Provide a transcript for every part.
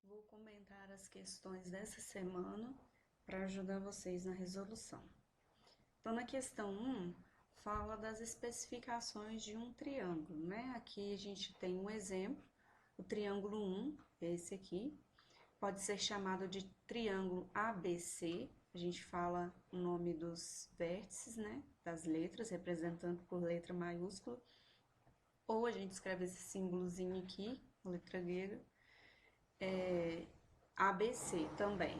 Vou comentar as questões dessa semana para ajudar vocês na resolução. Então, na questão 1, fala das especificações de um triângulo, né? Aqui a gente tem um exemplo, o triângulo 1, esse aqui, pode ser chamado de triângulo ABC, a gente fala o nome dos vértices, né? Das letras, representando por letra maiúscula, ou a gente escreve esse símbolozinho aqui, letra grega, ABC também.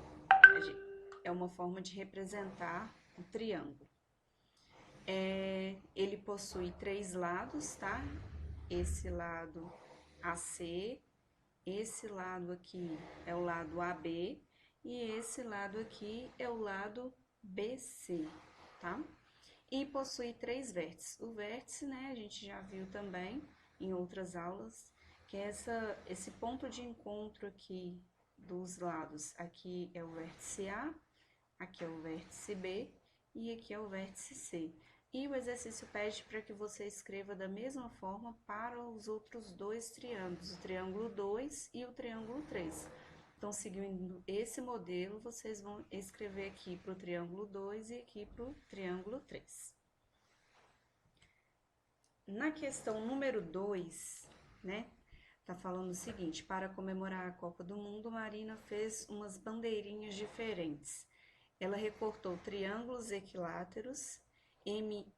É uma forma de representar o triângulo. Ele possui 3 lados, tá? Esse lado AC, esse lado aqui é o lado AB e esse lado aqui é o lado BC, tá? E possui 3 vértices. O vértice, né, a gente já viu também em outras aulas, que é esse ponto de encontro aqui dos lados. Aqui é o vértice A, aqui é o vértice B e aqui é o vértice C. E o exercício pede para que você escreva da mesma forma para os outros dois triângulos, o triângulo 2 e o triângulo 3. Então, seguindo esse modelo, vocês vão escrever aqui para o triângulo 2 e aqui para o triângulo 3. Na questão número 2, né, tá falando o seguinte: para comemorar a Copa do Mundo, Marina fez umas bandeirinhas diferentes. Ela recortou triângulos equiláteros MNL,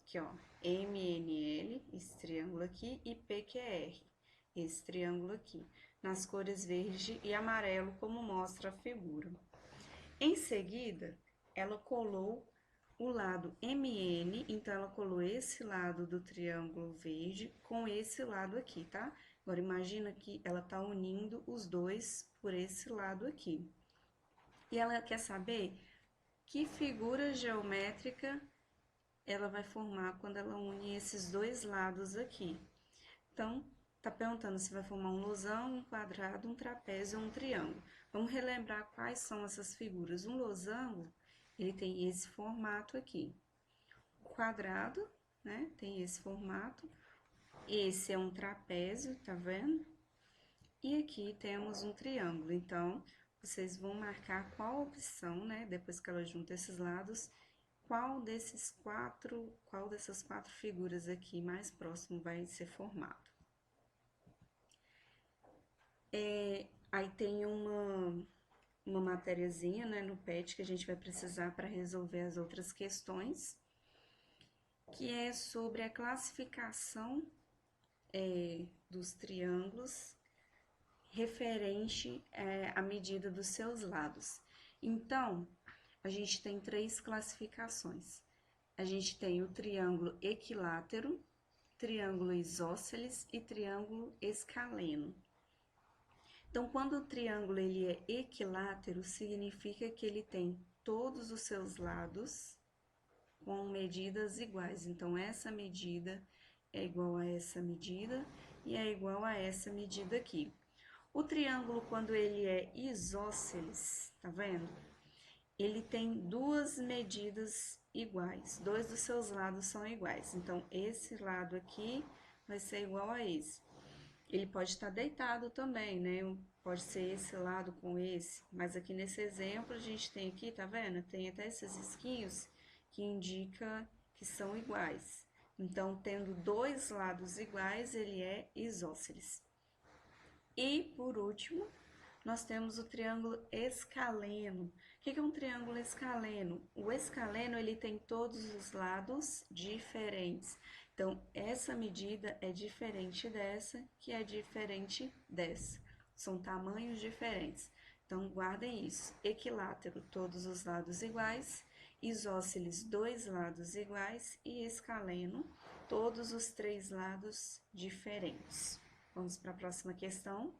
aqui ó, MNL, esse triângulo aqui, e PQR, esse triângulo aqui, nas cores verde e amarelo, como mostra a figura. Em seguida, ela colou o lado MN, então ela colou esse lado do triângulo verde com esse lado aqui, tá? Agora, imagina que ela tá unindo os dois por esse lado aqui. E ela quer saber que figura geométrica ela vai formar quando ela une esses dois lados aqui. Então, tá perguntando se vai formar um losango, um quadrado, um trapézio ou um triângulo. Vamos relembrar quais são essas figuras. Um losango, ele tem esse formato aqui. O quadrado, né, tem esse formato. Esse é um trapézio, tá vendo? E aqui temos um triângulo. Então, vocês vão marcar qual opção, né, depois que ela junta esses lados, qual dessas quatro figuras aqui mais próximo vai ser formado. Aí tem uma matériazinha, né, no PET que a gente vai precisar para resolver as outras questões, que é sobre a classificação dos triângulos referente à medida dos seus lados. Então, a gente tem 3 classificações. A gente tem o triângulo equilátero, triângulo isósceles e triângulo escaleno. Então, quando o triângulo ele é equilátero, significa que ele tem todos os seus lados com medidas iguais. Então, essa medida é igual a essa medida e é igual a essa medida aqui. O triângulo, quando ele é isósceles, tá vendo? Ele tem 2 medidas iguais, 2 dos seus lados são iguais. Então, esse lado aqui vai ser igual a esse. Ele pode estar deitado também, né? Pode ser esse lado com esse, mas aqui nesse exemplo a gente tem aqui, tá vendo? Tem até esses risquinhos que indica que são iguais. Então, tendo 2 lados iguais, ele é isósceles. E, por último, nós temos o triângulo escaleno. O que é um triângulo escaleno? O escaleno, ele tem todos os lados diferentes. Então, essa medida é diferente dessa, que é diferente dessa. São tamanhos diferentes. Então, guardem isso. Equilátero, todos os lados iguais. Isósceles, 2 lados iguais. E escaleno, todos os 3 lados diferentes. Vamos para a próxima questão.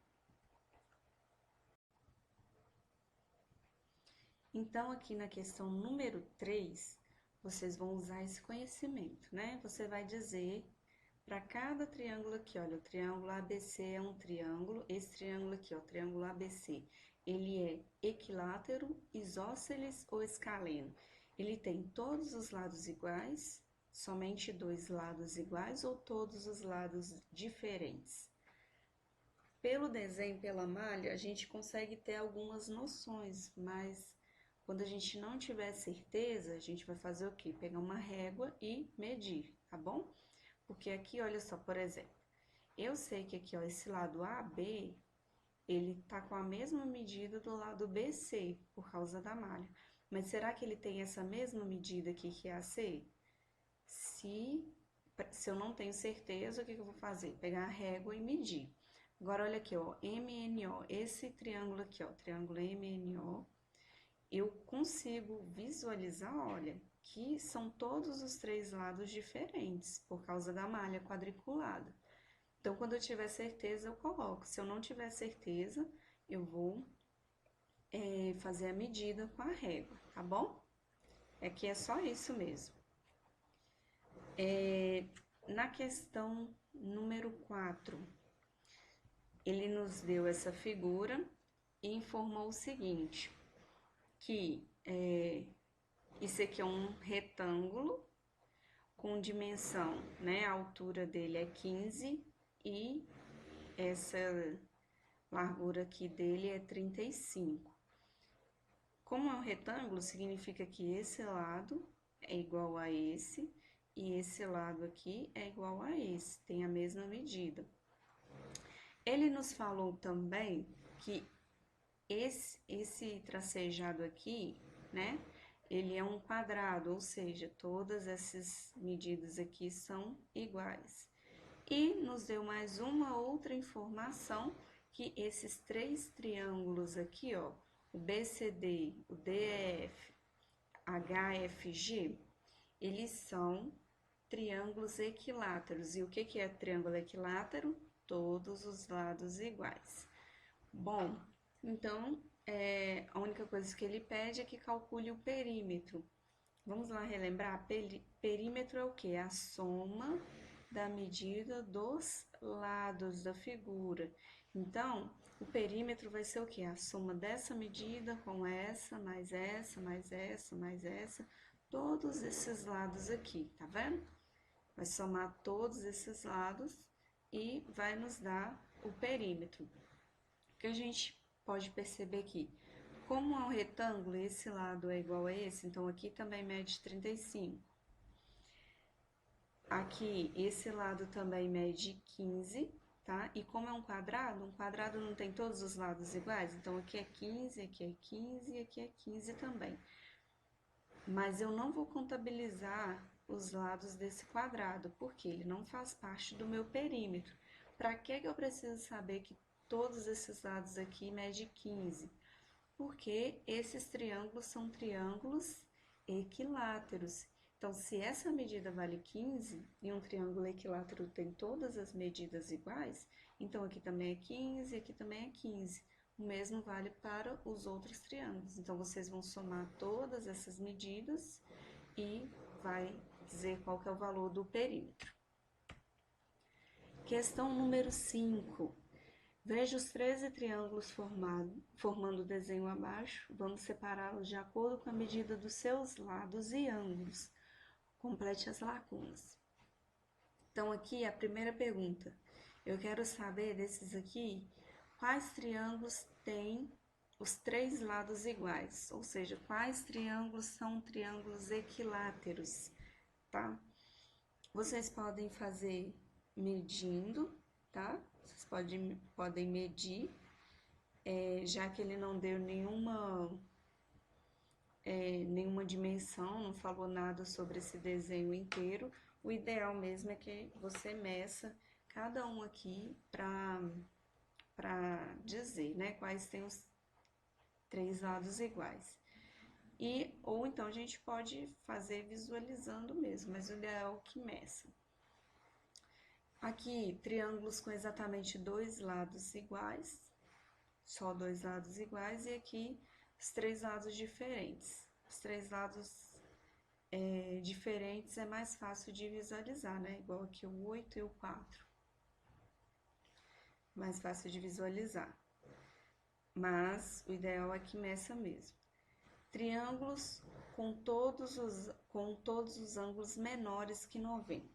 Então, aqui na questão número 3, vocês vão usar esse conhecimento, né? Você vai dizer para cada triângulo aqui, olha, o triângulo ABC é um triângulo, esse triângulo aqui, ó, o triângulo ABC, ele é equilátero, isósceles ou escaleno? Ele tem todos os lados iguais, somente 2 lados iguais ou todos os lados diferentes? pelo desenho, pela malha, a gente consegue ter algumas noções, mas quando a gente não tiver certeza, a gente vai fazer o quê? Pegar uma régua e medir, tá bom? Porque aqui, olha só, por exemplo, eu sei que aqui, ó, esse lado AB, ele tá com a mesma medida do lado BC, por causa da malha. Mas será que ele tem essa mesma medida aqui que é AC? Se eu não tenho certeza, o que eu vou fazer? Pegar a régua e medir. Agora, olha aqui, ó, MNO, esse triângulo aqui, ó, triângulo MNO, eu consigo visualizar, olha, que são todos os três lados diferentes, por causa da malha quadriculada. Então, quando eu tiver certeza, eu coloco. Se eu não tiver certeza, eu vou fazer a medida com a régua, tá bom? Aqui é só isso mesmo. Na questão número 4, ele nos deu essa figura e informou o seguinte, que isso aqui é um retângulo com dimensão, né? A altura dele é 15 e essa largura aqui dele é 35. Como é um retângulo, significa que esse lado é igual a esse e esse lado aqui é igual a esse, tem a mesma medida. Ele nos falou também que esse tracejado aqui, né, ele é um quadrado, ou seja, todas essas medidas aqui são iguais. E nos deu mais uma outra informação, que esses três triângulos aqui, ó, o BCD, o DEF, HFG, eles são triângulos equiláteros. E o que é triângulo equilátero? Todos os lados iguais. Bom, então, a única coisa que ele pede é que calcule o perímetro. Vamos lá relembrar? Perímetro é o quê? A soma da medida dos lados da figura. Então, o perímetro vai ser o quê? A soma dessa medida com essa, mais essa, mais essa, mais essa, todos esses lados aqui, tá vendo? Vai somar todos esses lados e vai nos dar o perímetro. O que a gente pode perceber aqui? Como é um retângulo, esse lado é igual a esse, então aqui também mede 35. Aqui, esse lado também mede 15, tá? E como é um quadrado não tem todos os lados iguais, então aqui é 15, aqui é 15 e aqui é 15 também. Mas eu não vou contabilizar os lados desse quadrado, porque ele não faz parte do meu perímetro. Para que eu preciso saber que todos esses lados aqui medem 15? Porque esses triângulos são triângulos equiláteros. Então, se essa medida vale 15 e um triângulo equilátero tem todas as medidas iguais, então aqui também é 15 e aqui também é 15. O mesmo vale para os outros triângulos. Então, vocês vão somar todas essas medidas e vai dizer qual que é o valor do perímetro. Questão número 5. Veja os 13 triângulos formando o desenho abaixo. Vamos separá-los de acordo com a medida dos seus lados e ângulos. Complete as lacunas. Então, aqui a primeira pergunta. Eu quero saber desses aqui, quais triângulos têm os três lados iguais? Ou seja, quais triângulos são triângulos equiláteros, tá? Vocês podem fazer medindo, tá? Vocês podem medir, já que ele não deu nenhuma dimensão, não falou nada sobre esse desenho inteiro, o ideal mesmo é que você meça cada um aqui para dizer, né, quais tem os três lados iguais. Ou então a gente pode fazer visualizando mesmo, mas o ideal é que meça. Aqui, triângulos com exatamente dois lados iguais, só dois lados iguais, e aqui os três lados diferentes. Os três lados diferentes é mais fácil de visualizar, né? Igual aqui o 8 e o 4. Mais fácil de visualizar. Mas o ideal é que meça mesmo. Triângulos com todos os ângulos menores que 90.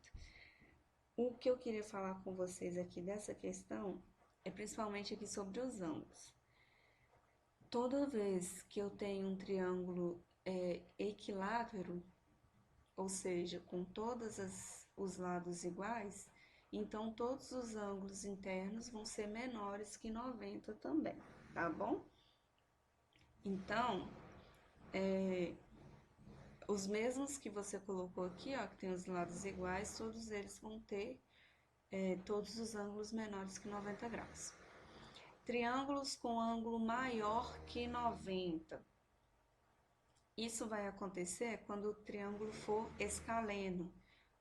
O que eu queria falar com vocês aqui dessa questão é principalmente aqui sobre os ângulos. Toda vez que eu tenho um triângulo equilátero, ou seja, com todos os lados iguais, então todos os ângulos internos vão ser menores que 90 também, tá bom? Então, os mesmos que você colocou aqui, ó, que tem os lados iguais, todos eles vão ter todos os ângulos menores que 90 graus. Triângulos com ângulo maior que 90. Isso vai acontecer quando o triângulo for escaleno,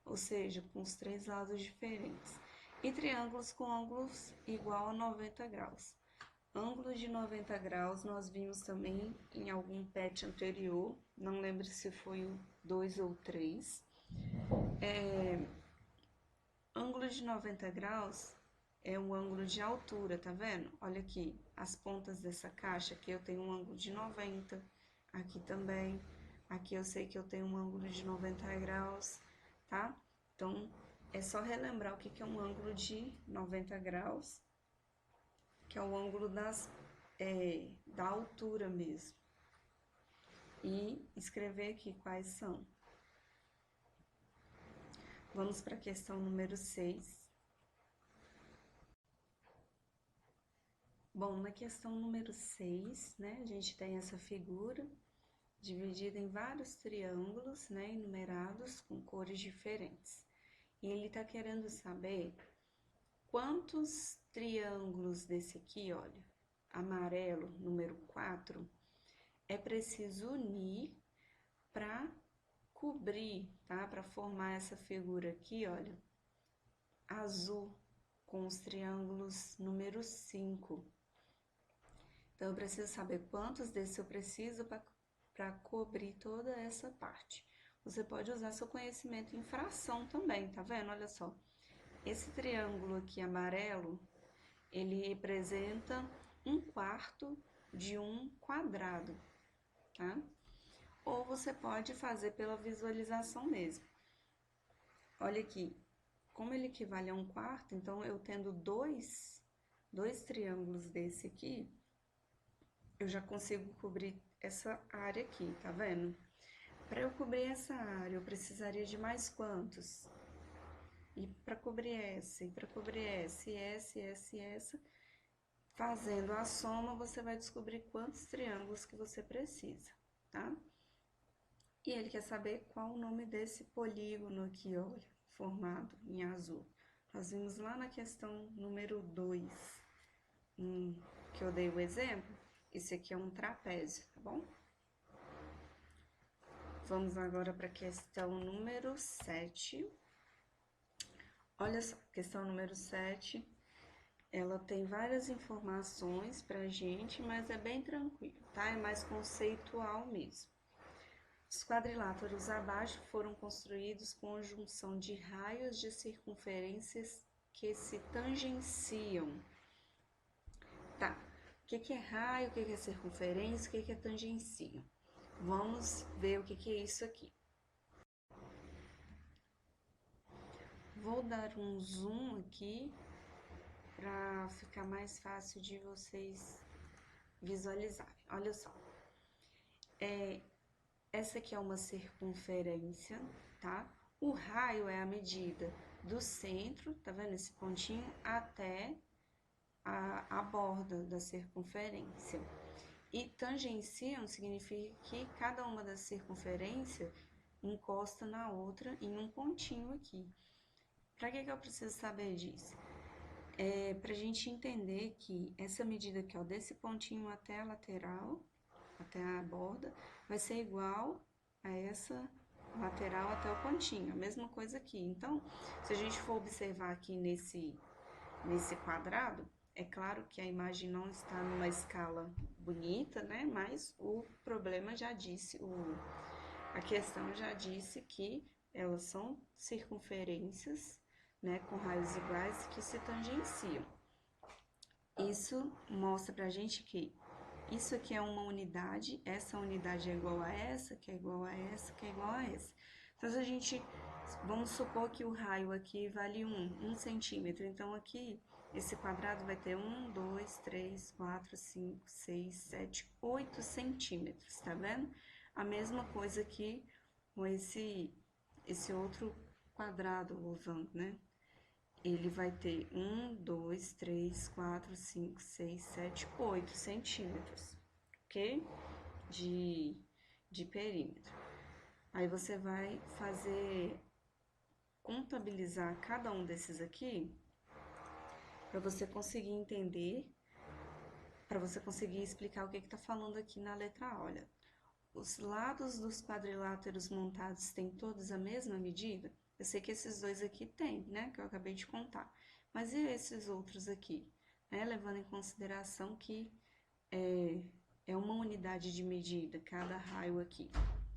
ou seja, com os 3 lados diferentes. E triângulos com ângulos igual a 90 graus. Ângulos de 90 graus nós vimos também em algum PET anterior, não lembro se foi o 2 ou 3. Ângulo de 90 graus é um ângulo de altura, tá vendo? Olha aqui, as pontas dessa caixa, aqui eu tenho um ângulo de 90, aqui também. Aqui eu sei que eu tenho um ângulo de 90 graus, tá? Então, é só relembrar o que é um ângulo de 90 graus, que é o ângulo da altura mesmo. E escrever aqui quais são. Vamos para a questão número 6. Bom, na questão número 6, né, a gente tem essa figura dividida em vários triângulos, né, enumerados com cores diferentes. E ele está querendo saber quantos triângulos desse aqui, olha, amarelo, número 4, é preciso unir para cobrir, tá? Para formar essa figura aqui, olha, azul, com os triângulos número 5. Então, eu preciso saber quantos desses eu preciso para cobrir toda essa parte. Você pode usar seu conhecimento em fração também, tá vendo? Olha só. Esse triângulo aqui amarelo, ele representa 1/4 de um quadrado, tá? Ou você pode fazer pela visualização mesmo. Olha aqui, como ele equivale a 1/4, então eu tendo dois triângulos desse aqui, eu já consigo cobrir essa área aqui, tá vendo? Para eu cobrir essa área, eu precisaria de mais quantos? E para cobrir essa, e para cobrir essa, e essa, e essa, e essa, fazendo a soma, você vai descobrir quantos triângulos que você precisa, tá? E ele quer saber qual o nome desse polígono aqui, olha, formado em azul. Nós vimos lá na questão número 2, que eu dei o exemplo. Esse aqui é um trapézio, tá bom? Vamos agora para a questão número 7. Olha só, questão número 7, ela tem várias informações pra gente, mas é bem tranquilo, tá? É mais conceitual mesmo. Os quadriláteros abaixo foram construídos com a junção de raios de circunferências que se tangenciam. Tá, o que é raio, o que é circunferência, o que é tangenciam? Vamos ver o que é isso aqui. Vou dar um zoom aqui para ficar mais fácil de vocês visualizarem. Olha só. Essa aqui é uma circunferência, tá? O raio é a medida do centro, tá vendo esse pontinho, até a borda da circunferência. E tangenciam significa que cada uma das circunferências encosta na outra em um pontinho aqui. Para que eu preciso saber disso? Para a gente entender que essa medida aqui, ó, desse pontinho até a lateral, até a borda, vai ser igual a essa lateral até o pontinho, a mesma coisa aqui. Então, se a gente for observar aqui nesse quadrado, é claro que a imagem não está numa escala bonita, né? Mas o problema já disse, a questão já disse que elas são circunferências, né, com raios iguais que se tangenciam. Isso mostra pra gente que isso aqui é uma unidade, essa unidade é igual a essa, que é igual a essa, que é igual a essa. Então, se a gente Vamos supor que o raio aqui vale 1 centímetro. Então, aqui, esse quadrado vai ter 1, 2, 3, 4, 5, 6, 7, 8 centímetros, tá vendo? A mesma coisa aqui com esse outro quadrado oval, né? Ele vai ter 1, 2, 3, 4, 5, 6, 7, 8 centímetros, ok? De perímetro. Aí você vai contabilizar cada um desses aqui para você conseguir entender, para você conseguir explicar o que está falando aqui na letra A. Olha, os lados dos quadriláteros montados têm todos a mesma medida? Eu sei que esses dois aqui têm, né, que eu acabei de contar. Mas e esses outros aqui? Né, levando em consideração que é uma unidade de medida, cada raio aqui.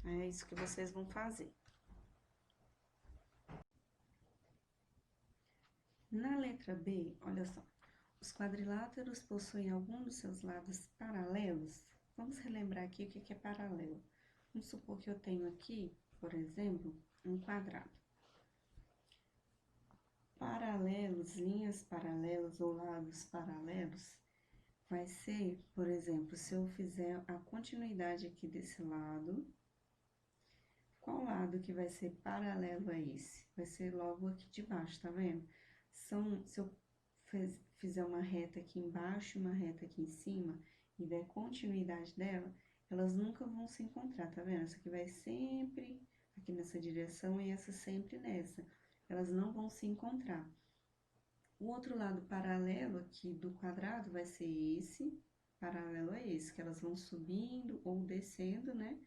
É isso que vocês vão fazer. Na letra B, olha só, os quadriláteros possuem algum dos seus lados paralelos? Vamos relembrar aqui o que é paralelo. Vamos supor que eu tenho aqui, por exemplo, um quadrado. Paralelos, linhas paralelas ou lados paralelos, vai ser, por exemplo, se eu fizer a continuidade aqui desse lado, qual lado que vai ser paralelo a esse? Vai ser logo aqui de baixo, tá vendo? Se eu fizer uma reta aqui embaixo e uma reta aqui em cima, e der continuidade dela, elas nunca vão se encontrar, tá vendo? Essa aqui vai sempre aqui nessa direção e essa sempre nessa. Elas não vão se encontrar. O outro lado paralelo aqui do quadrado vai ser esse, paralelo a esse, que elas vão subindo ou descendo, né?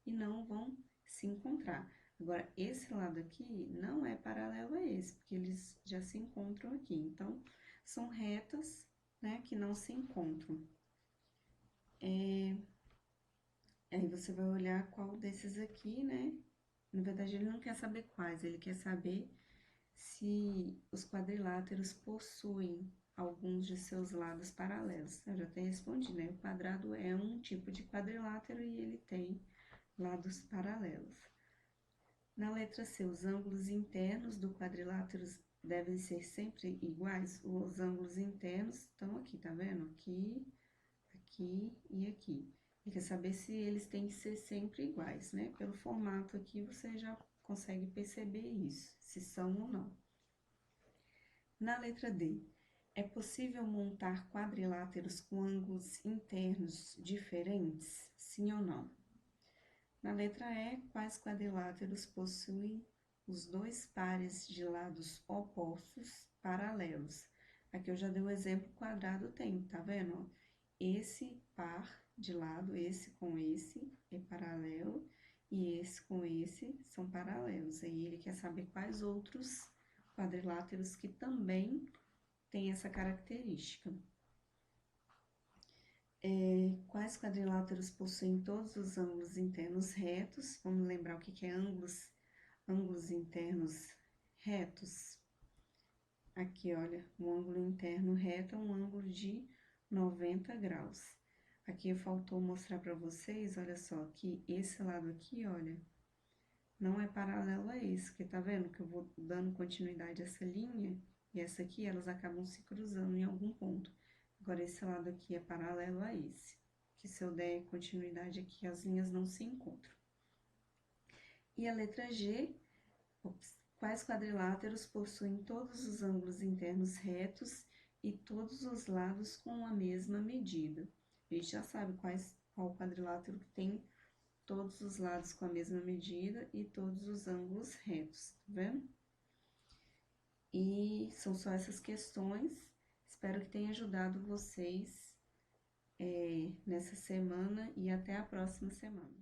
E não vão se encontrar. Agora, esse lado aqui não é paralelo a esse, porque eles já se encontram aqui. Então, são retas, né, que não se encontram. Aí você vai olhar qual desses aqui, né? Na verdade, ele não quer saber quais, ele quer saber se os quadriláteros possuem alguns de seus lados paralelos. Eu já até respondi, né? O quadrado é um tipo de quadrilátero e ele tem lados paralelos. Na letra C, os ângulos internos do quadrilátero devem ser sempre iguais? Os ângulos internos estão aqui, tá vendo? Aqui, aqui e aqui. Ele quer saber se eles têm que ser sempre iguais, né? Pelo formato aqui, você já consegue perceber isso, se são ou não. Na letra D, é possível montar quadriláteros com ângulos internos diferentes? Sim ou não? Na letra E, quais quadriláteros possuem os dois pares de lados opostos paralelos? Aqui eu já dei o exemplo, quadrado tem, tá vendo? Esse par de lado, esse com esse, é paralelo, e esse com esse são paralelos. Aí ele quer saber quais outros quadriláteros que também têm essa característica. Quais quadriláteros possuem todos os ângulos internos retos? Vamos lembrar o que é ângulos internos retos? Aqui, olha, um ângulo interno reto é um ângulo de 90 graus. Aqui faltou mostrar para vocês, olha só, que esse lado aqui, olha, não é paralelo a esse, porque tá vendo que eu vou dando continuidade a essa linha, e essa aqui, elas acabam se cruzando em algum ponto. Agora, esse lado aqui é paralelo a esse, que se eu der continuidade aqui, as linhas não se encontram. E a letra G, quais quadriláteros possuem todos os ângulos internos retos e todos os lados com a mesma medida? A gente já sabe qual quadrilátero que tem todos os lados com a mesma medida e todos os ângulos retos, tá vendo? E são só essas questões. Espero que tenha ajudado vocês nessa semana e até a próxima semana.